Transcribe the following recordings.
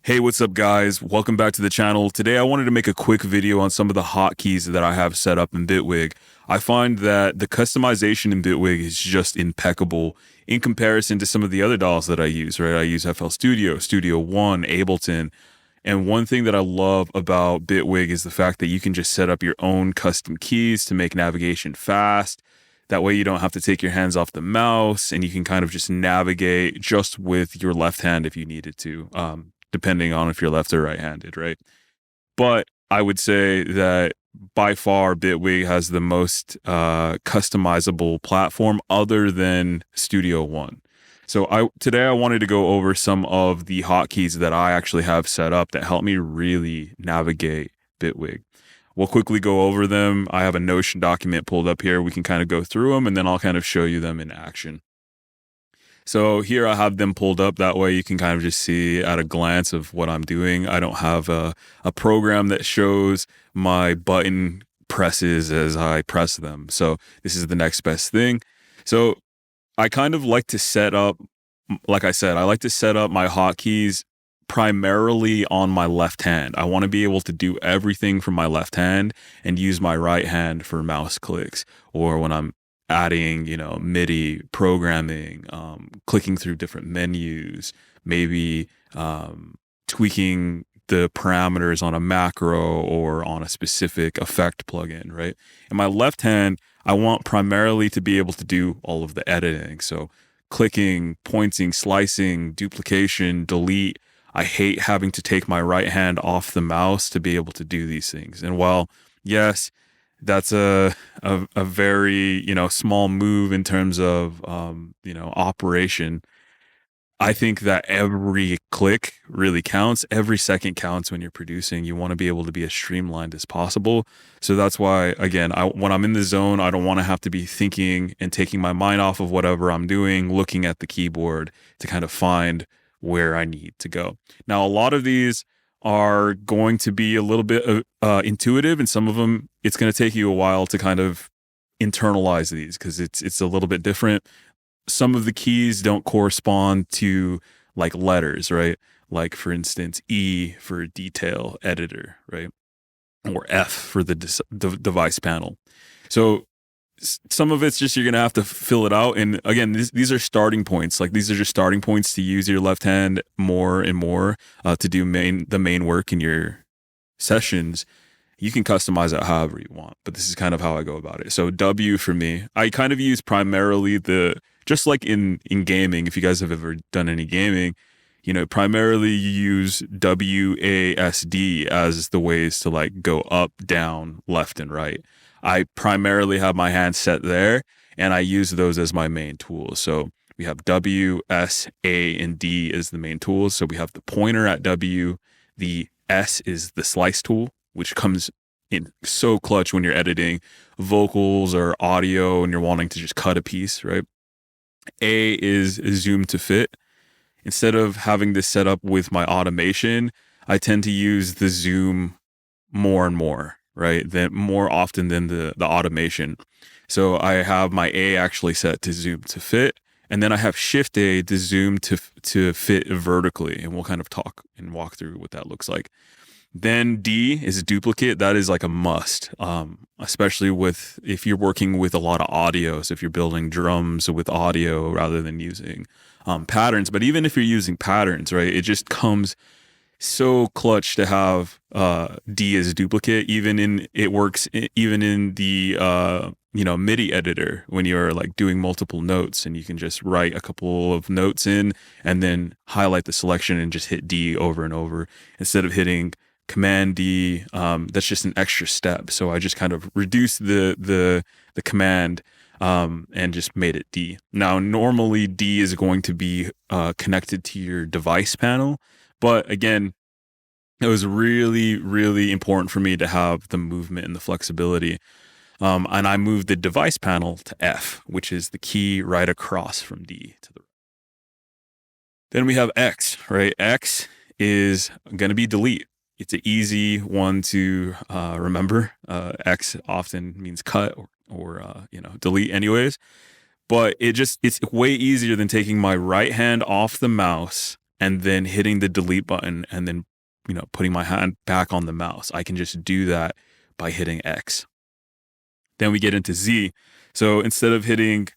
Hey, what's up guys? Welcome back to the channel. Today I wanted to make a quick video on some of the hotkeys that I have set up in Bitwig. I find that the customization in Bitwig is just impeccable in comparison to some of the other DAWs that I use, right? I use FL Studio, Studio One, Ableton. And one thing that I love about Bitwig is the fact that you can just set up your own custom keys to make navigation fast. That way you don't have to take your hands off the mouse and you can kind of just navigate just with your left hand if you needed to, depending on if you're left or right-handed, right? But I would say that by far Bitwig has the most customizable platform other than Studio One. So today I wanted to go over some of the hotkeys that I actually have set up that help me really navigate Bitwig. We'll quickly go over them. I have a Notion document pulled up here. We can kind of go through them and then I'll kind of show you them in action. So here I have them pulled up. That way you can kind of just see at a glance of what I'm doing. I don't have a program that shows my button presses as I press them. So this is the next best thing. So I kind of like to set up, like I said, I like to set up my hotkeys primarily on my left hand. I want to be able to do everything from my left hand and use my right hand for mouse clicks, or when I'm adding, MIDI programming, clicking through different menus, maybe tweaking the parameters on a macro or on a specific effect plugin, right? In my left hand, I want primarily to be able to do all of the editing. So clicking, pointing, slicing, duplication, delete. I hate having to take my right hand off the mouse to be able to do these things. And while, yes, that's a very, small move in terms of, operation, I think that every click really counts. Every second counts when you're producing. You want to be able to be as streamlined as possible. So that's why, again, when I'm in the zone, I don't want to have to be thinking and taking my mind off of whatever I'm doing, looking at the keyboard to kind of find where I need to go. Now, a lot of these are going to be a little bit intuitive, and some of them, it's going to take you a while to kind of internalize these because it's a little bit different. Some of the keys don't correspond to like letters, right? Like for instance, E for detail editor, right? Or F for the device panel. So some of it's just you're going to have to fill it out. And again, these are starting points. Like these are just starting points to use your left hand more and more to do the main work in your sessions. You can customize it however you want, but this is kind of how I go about it. So W for me, I kind of use primarily just like in gaming, if you guys have ever done any gaming, primarily you use WASD as the ways to like go up, down, left, and right. I primarily have my hand set there and I use those as my main tools. So we have W, S, A, and D as the main tools. So we have the pointer at W, the S is the slice tool, which comes in so clutch when you're editing vocals or audio and you're wanting to just cut a piece, right? A is zoom to fit. Instead of having this set up with my automation, I tend to use the zoom more and more, right? Then more often than the automation. So I have my A actually set to zoom to fit. And then I have Shift+A to zoom to fit vertically. And we'll kind of talk and walk through what that looks like. Then D is duplicate. That is like a must, especially if you're working with a lot of audio. So if you're building drums with audio rather than using patterns. But even if you're using patterns, right, it just comes so clutch to have D as duplicate. It works even in the MIDI editor when you're like doing multiple notes and you can just write a couple of notes in and then highlight the selection and just hit D over and over instead of hitting Command D. That's just an extra step. So I just kind of reduced the command and just made it D. Now, normally D is going to be connected to your device panel. But again, it was really, really important for me to have the movement and the flexibility. And I moved the device panel to F, which is the key right across from D to the right. Then we have X, right? X is going to be delete. It's an easy one to remember. X often means cut or delete anyways. But it's way easier than taking my right hand off the mouse and then hitting the delete button and then, putting my hand back on the mouse. I can just do that by hitting X. Then we get into Z. So instead of hitting,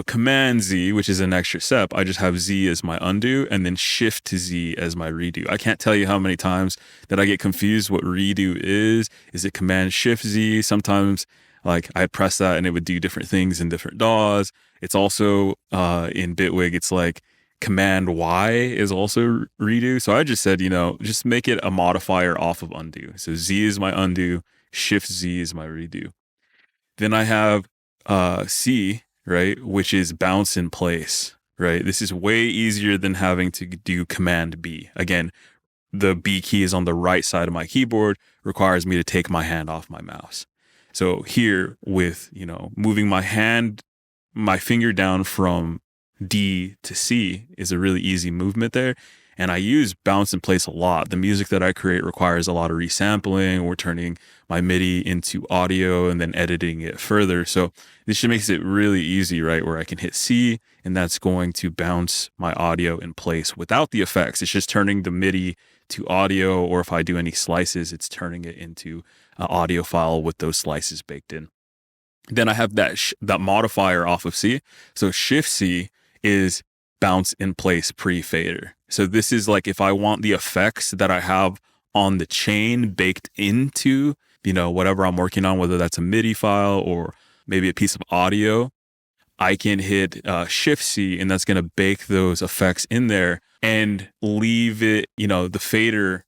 Command Z, which is an extra step, I just have Z as my undo and then Shift to Z as my redo. I can't tell you how many times that I get confused what redo is. Is it Command Shift Z? Sometimes like I press that and it would do different things in different DAWs. It's also in Bitwig, it's like Command Y is also redo. So I just said, just make it a modifier off of undo. So Z is my undo, Shift Z is my redo. Then I have C, right, which is bounce in place, right? This is way easier than having to do Command B. Again, the B key is on the right side of my keyboard, requires me to take my hand off my mouse. So here with, moving my finger down from D to C is a really easy movement there. And I use bounce in place a lot. The music that I create requires a lot of resampling or turning my MIDI into audio and then editing it further. So this just makes it really easy, right? Where I can hit C and that's going to bounce my audio in place without the effects. It's just turning the MIDI to audio, or if I do any slices, it's turning it into an audio file with those slices baked in. Then I have that modifier off of C. So Shift C is bounce in place pre-fader. So this is like if I want the effects that I have on the chain baked into, whatever I'm working on, whether that's a MIDI file or maybe a piece of audio, I can hit Shift C and that's going to bake those effects in there and leave it, the fader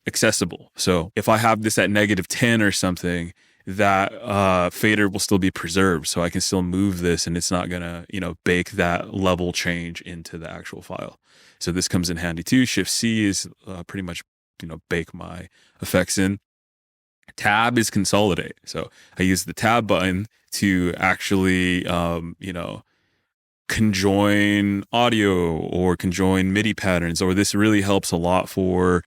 accessible. So if I have this at -10 or something, that fader will still be preserved. So I can still move this and it's not going to, bake that level change into the actual file. So this comes in handy too. Shift C is pretty much, bake my effects in. Tab is consolidate. So I use the tab button to actually, conjoin audio or conjoin MIDI patterns, or this really helps a lot for,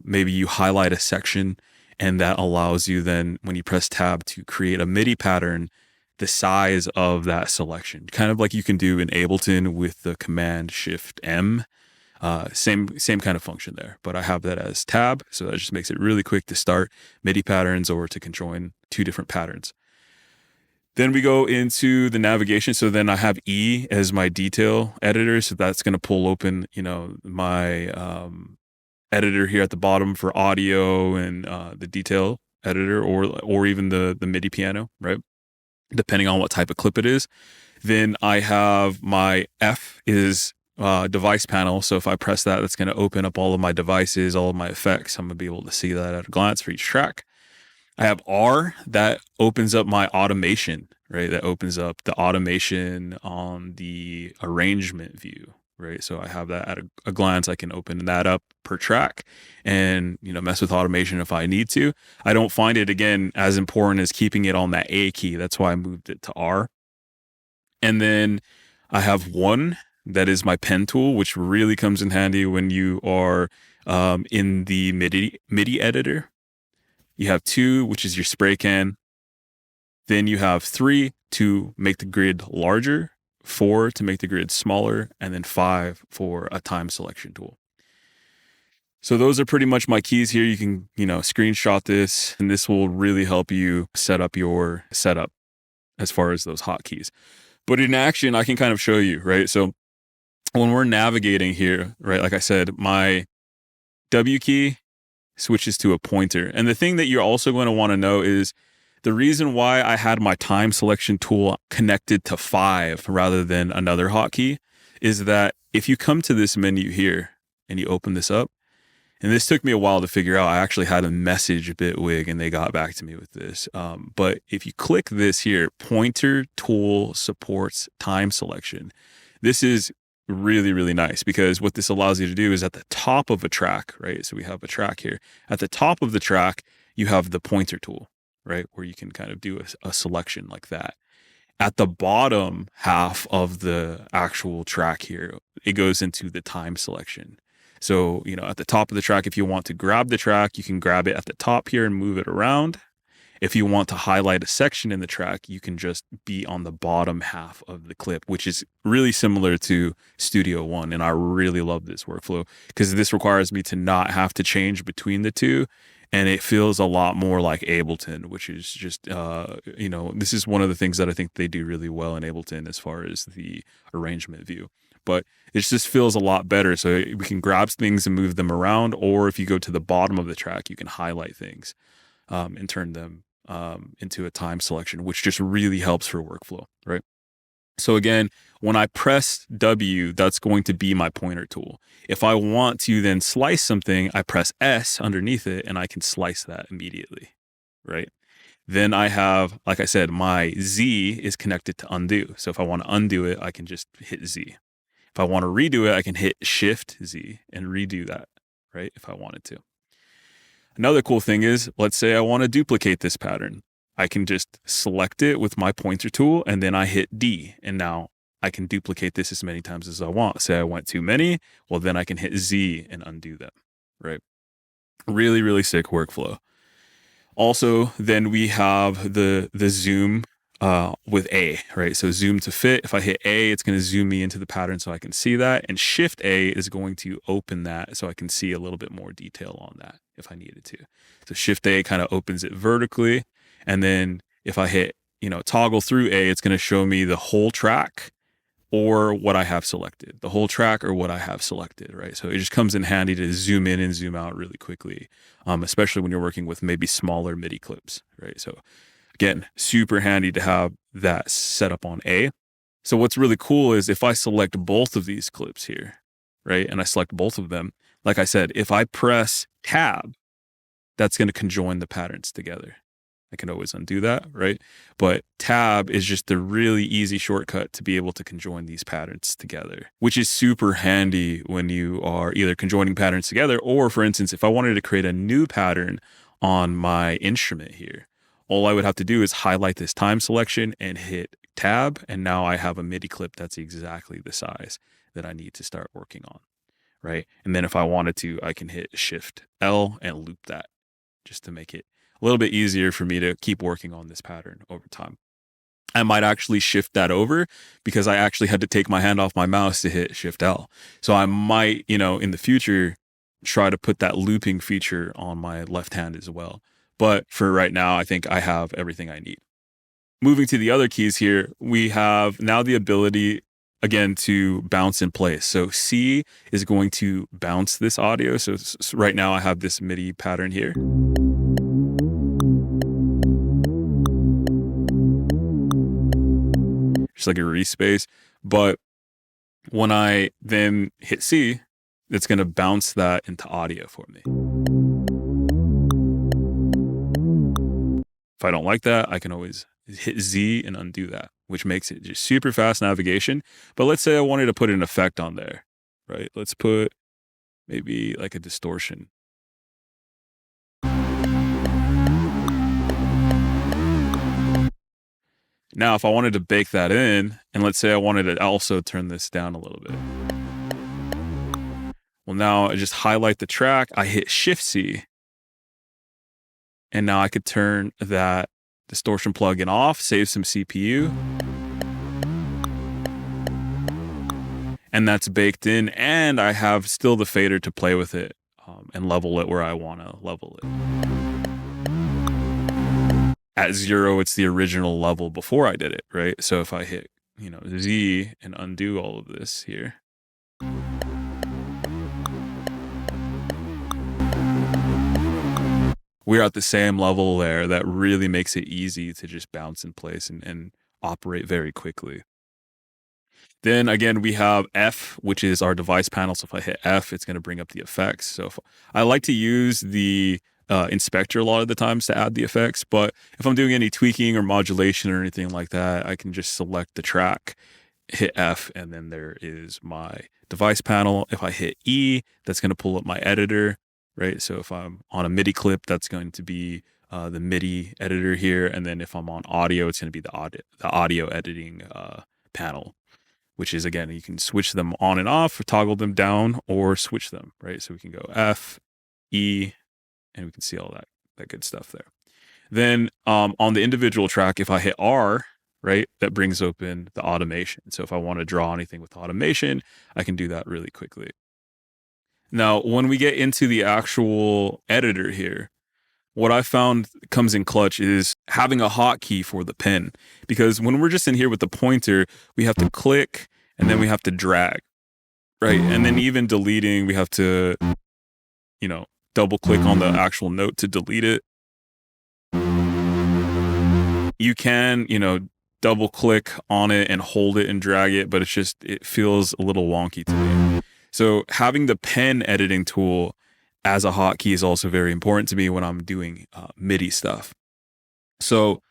maybe you highlight a section and that allows you then when you press tab to create a MIDI pattern, the size of that selection, kind of like you can do in Ableton with the Command Shift M. Same kind of function there, but I have that as tab. So that just makes it really quick to start MIDI patterns or to conjoin two different patterns. Then we go into the navigation. So then I have E as my detail editor. So that's going to pull open, my editor here at the bottom for audio and the detail editor or even the MIDI piano, right? Depending on what type of clip it is. Then I have my F is device panel. So if I press that, that's going to open up all of my devices, all of my effects. I'm going to be able to see that at a glance for each track. I have R that opens up my automation, right? That opens up the automation on the arrangement view, right? So I have that at a glance. I can open that up per track and, mess with automation if I need to. I don't find it, again, as important as keeping it on that A key. That's why I moved it to R. And then I have 1 that is my pen tool, which really comes in handy when you are in the MIDI editor. You have 2, which is your spray can. Then you have 3 to make the grid larger, 4 to make the grid smaller, and then 5 for a time selection tool. So those are pretty much my keys here. You can, screenshot this, and this will really help you set up your setup as far as those hotkeys. But in action, I can kind of show you, right? So when we're navigating here, right, like I said, my W key switches to a pointer. And the thing that you're also going to want to know is the reason why I had my time selection tool connected to 5 rather than another hotkey is that if you come to this menu here and you open this up, and this took me a while to figure out, I actually had to message Bitwig and they got back to me with this. But if you click this here, pointer tool supports time selection. This is really, really nice because what this allows you to do is at the top of a track, right? So we have a track here. At the top of the track, you have the pointer tool, right? Where you can kind of do a selection like that. At the bottom half of the actual track here, it goes into the time selection. So, at the top of the track, if you want to grab the track, you can grab it at the top here and move it around. if you want to highlight a section in the track, you can just be on the bottom half of the clip, which is really similar to Studio One. And I really love this workflow because this requires me to not have to change between the two. And it feels a lot more like Ableton, which is just, this is one of the things that I think they do really well in Ableton as far as the arrangement view. But it just feels a lot better. So we can grab things and move them around. Or if you go to the bottom of the track, you can highlight things and turn them into a time selection, which just really helps for workflow, right? So again, when I press W, that's going to be my pointer tool. If I want to then slice something, I press S underneath it and I can slice that immediately, right? Then I have, like I said, my Z is connected to undo. So if I want to undo it, I can just hit Z. If I want to redo it, I can hit Shift Z and redo that, right? If I wanted to. Another cool thing is, let's say I want to duplicate this pattern. I can just select it with my pointer tool and then I hit D. And now I can duplicate this as many times as I want. Say I want too many, well, then I can hit Z and undo them, right? Really, really sick workflow. Also, then we have the zoom with A, right? So zoom to fit. If I hit A, it's going to zoom me into the pattern so I can see that. And Shift A is going to open that so I can see a little bit more detail on that if I needed to. So Shift A kind of opens it vertically. And then if I hit, toggle through A, it's going to show me the whole track or what I have selected, the whole track or what I have selected, right? So it just comes in handy to zoom in and zoom out really quickly, especially when you're working with maybe smaller MIDI clips, right? So again, super handy to have that set up on A. So what's really cool is if I select both of these clips here, right? And I select both of them, like I said, if I press Tab, that's going to conjoin the patterns together. I can always undo that, right? But Tab is just a really easy shortcut to be able to conjoin these patterns together, which is super handy when you are either conjoining patterns together, or for instance, if I wanted to create a new pattern on my instrument here, all I would have to do is highlight this time selection and hit Tab. And now I have a MIDI clip that's exactly the size that I need to start working on, right? And then if I wanted to, I can hit Shift L and loop that just to make it a little bit easier for me to keep working on this pattern over time. I might actually shift that over because I actually had to take my hand off my mouse to hit Shift L. So I might, in the future, try to put that looping feature on my left hand as well. But for right now, I think I have everything I need. Moving to the other keys here, we have now the ability, again, to bounce in place. So C is going to bounce this audio. So right now I have this MIDI pattern here. Just like a respace. But when I then hit C, it's going to bounce that into audio for me. If I don't like that, I can always hit Z and undo that, which makes it just super fast navigation. But let's say I wanted to put an effect on there, right? Let's put maybe like a distortion. Now, if I wanted to bake that in, and let's say I wanted to also turn this down a little bit. Well, now I just highlight the track, I hit Shift C, and now I could turn that distortion plugin off, save some CPU. And that's baked in, and I have still the fader to play with it and level it where I want to level it. At 0, it's the original level before I did it, right? So if I hit, Z and undo all of this here. We're at the same level there. That really makes it easy to just bounce in place and operate very quickly. Then again, we have F, which is our device panel. So if I hit F, it's going to bring up the effects. So if I like to use the inspector a lot of the times to add the effects, but if I'm doing any tweaking or modulation or anything like that, I can just select the track, hit F, and then there is my device panel. If I hit E, that's going to pull up my editor, right? So if I'm on a MIDI clip, that's going to be the MIDI editor here. And then if I'm on audio, it's going to be the audio editing panel, which is, again, you can switch them on and off, or toggle them down, or switch them, right? So we can go F, E, and we can see all that good stuff there. Then on the individual track, if I hit R, right, that brings open the automation. So if I want to draw anything with automation, I can do that really quickly. Now, when we get into the actual editor here, what I found comes in clutch is having a hotkey for the pen. Because when we're just in here with the pointer, we have to click and then we have to drag, right? And then even deleting, we have to, double click on the actual note to delete it. You can, double click on it and hold it and drag it, but it feels a little wonky to me. So having the pen editing tool as a hotkey is also very important to me when I'm doing MIDI stuff. So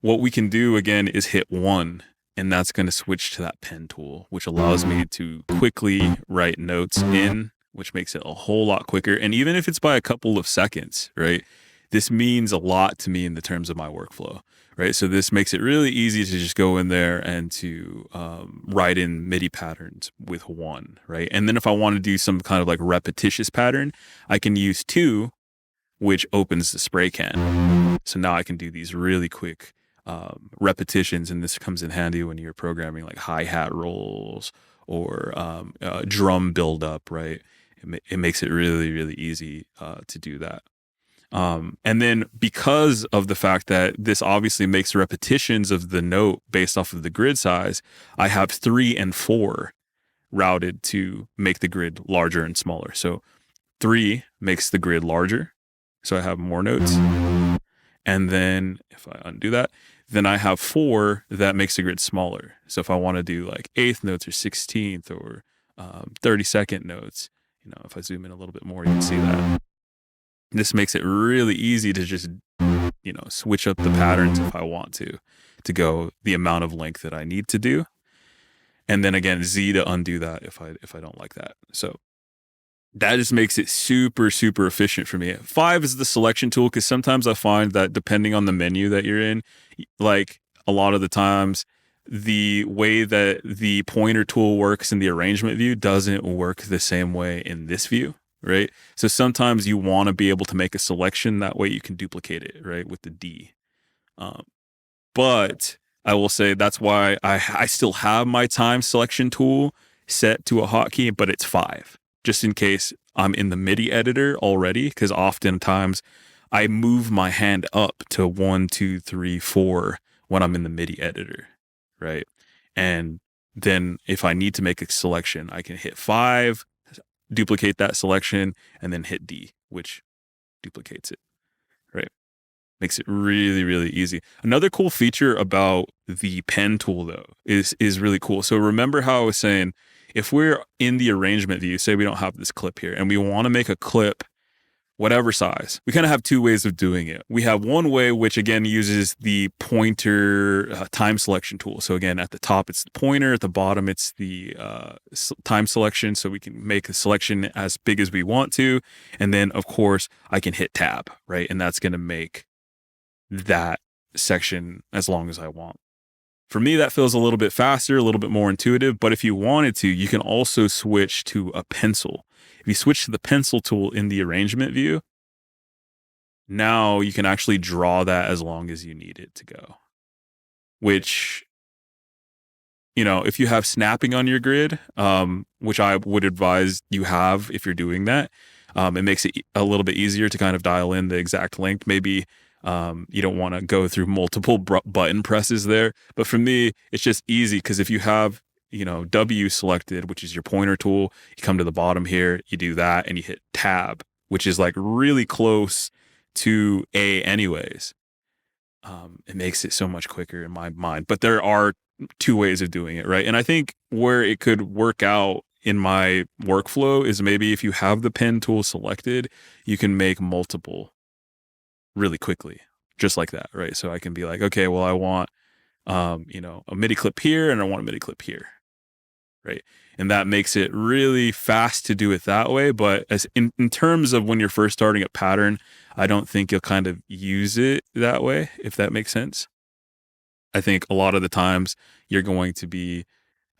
what we can do again is hit 1, and that's going to switch to that pen tool, which allows me to quickly write notes in, which makes it a whole lot quicker. And even if it's by a couple of seconds, right, this means a lot to me in the terms of my workflow, right? So this makes it really easy to just go in there and to write in MIDI patterns with 1, right? And then if I want to do some kind of like repetitious pattern, I can use 2, which opens the spray can. So now I can do these really quick repetitions, and this comes in handy when you're programming like hi-hat rolls or drum buildup, right? It makes it really, really easy to do that. And then because of the fact that this obviously makes repetitions of the note based off of the grid size, I have 3 and 4 routed to make the grid larger and smaller. So 3 makes the grid larger, so I have more notes. And then if I undo that, then I have 4 that makes the grid smaller. So if I want to do like 8th notes or 16th or 32nd notes, if I zoom in a little bit more, you can see that. This makes it really easy to just, switch up the patterns if I want to go the amount of length that I need to do. And then again, Z to undo that if I don't like that. So that just makes it super, super efficient for me. 5 is the selection tool, because sometimes I find that depending on the menu that you're in, like a lot of the times, the way that the pointer tool works in the arrangement view doesn't work the same way in this view, right? So sometimes you want to be able to make a selection. That way you can duplicate it, right, with the D. But I will say that's why I still have my time selection tool set to a hotkey, but it's 5. Just in case I'm in the MIDI editor already, because oftentimes I move my hand up to 1, 2, 3, 4 when I'm in the MIDI editor, right? And then if I need to make a selection, I can hit 5, duplicate that selection, and then hit D, which duplicates it, right? Makes it really, really easy. Another cool feature about the pen tool, though, is really cool. So remember how I was saying, if we're in the arrangement view, say we don't have this clip here, and we want to make a clip whatever size, we kind of have 2 ways of doing it. We have one way, which again uses the pointer time selection tool. So again, at the top, it's the pointer. At the bottom, it's the time selection. So we can make a selection as big as we want to. And then, of course, I can hit tab, right? And that's going to make that section as long as I want. For me, that feels a little bit faster, a little bit more intuitive, but if you wanted to, you can also switch to a pencil. If you switch to the pencil tool in the arrangement view, now you can actually draw that as long as you need it to go. Which, if you have snapping on your grid, which I would advise you have if you're doing that, it makes it a little bit easier to kind of dial in the exact length. Maybe you don't want to go through multiple button presses there. But for me, it's just easy because if you have, W selected, which is your pointer tool, you come to the bottom here, you do that, and you hit tab, which is like really close to A anyways. It makes it so much quicker in my mind. But there are 2 ways of doing it, right? And I think where it could work out in my workflow is maybe if you have the pen tool selected, you can make multiple really quickly, just like that, right? So I can be like, okay, well, I want, a MIDI clip here and I want a MIDI clip here, right? And that makes it really fast to do it that way. But as in terms of when you're first starting a pattern, I don't think you'll kind of use it that way, if that makes sense. I think a lot of the times you're going to be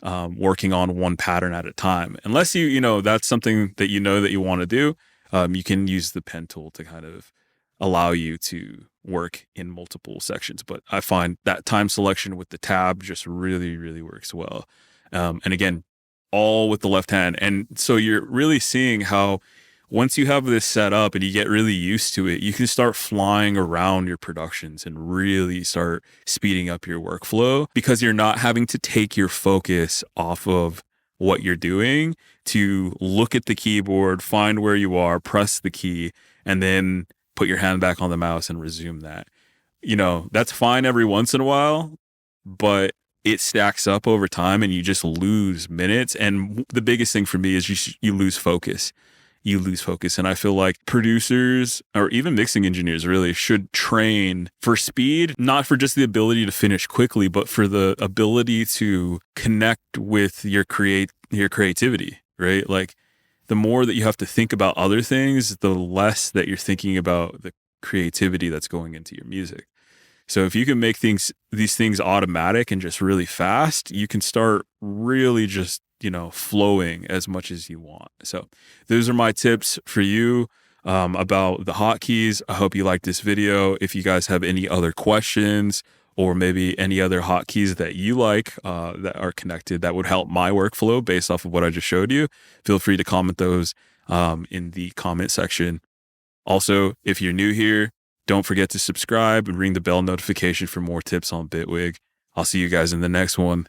working on one pattern at a time, unless that's something that that you want to do. You can use the pen tool to kind of allow you to work in multiple sections. But I find that time selection with the tab just really, really works well. And again, all with the left hand. And so you're really seeing how once you have this set up and you get really used to it, you can start flying around your productions and really start speeding up your workflow because you're not having to take your focus off of what you're doing to look at the keyboard, find where you are, press the key, and then put your hand back on the mouse and resume that. That's fine every once in a while, but it stacks up over time and you just lose minutes. And the biggest thing for me is you lose focus. You lose focus. And I feel like producers or even mixing engineers really should train for speed, not for just the ability to finish quickly, but for the ability to connect with your creativity, right? Like the more that you have to think about other things, the less that you're thinking about the creativity that's going into your music. So if you can make these things automatic and just really fast, you can start really just, flowing as much as you want. So those are my tips for you about the hotkeys. I hope you liked this video. If you guys have any other questions or maybe any other hotkeys that you like that are connected that would help my workflow based off of what I just showed you, feel free to comment those in the comment section. Also, if you're new here, don't forget to subscribe and ring the bell notification for more tips on Bitwig. I'll see you guys in the next one.